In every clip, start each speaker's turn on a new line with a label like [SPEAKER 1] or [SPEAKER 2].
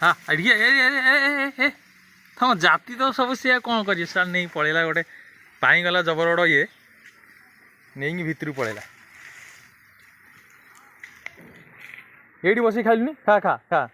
[SPEAKER 1] हाँ ए तुम जाति तो सब सी कौन कर नहीं पड़ेगा गोटे पाईगला जबर बड़ ये नहीं भितर पड़ेगा ये बस खाइलुनि खा खा खा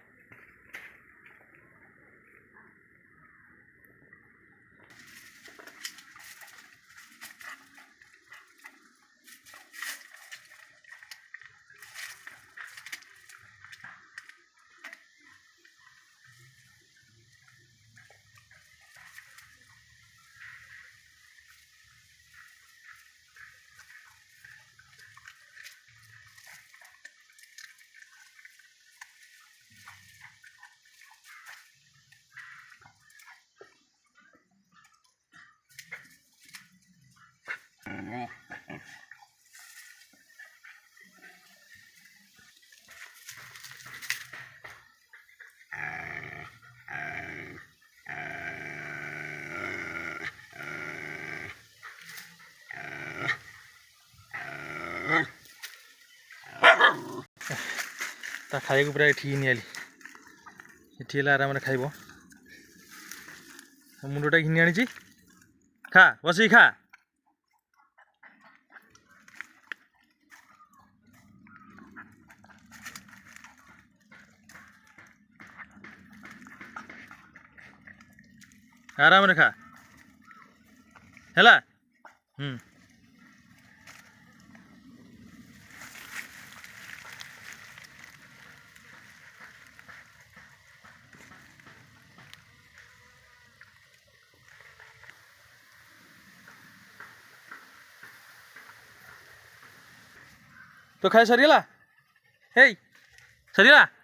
[SPEAKER 1] ता खाई पूरा ये नियाली ये आराम खाइब मुंडटा घिनी आनी खा बस खा आराम खा है तो खाई सरीगला हे सरीगला।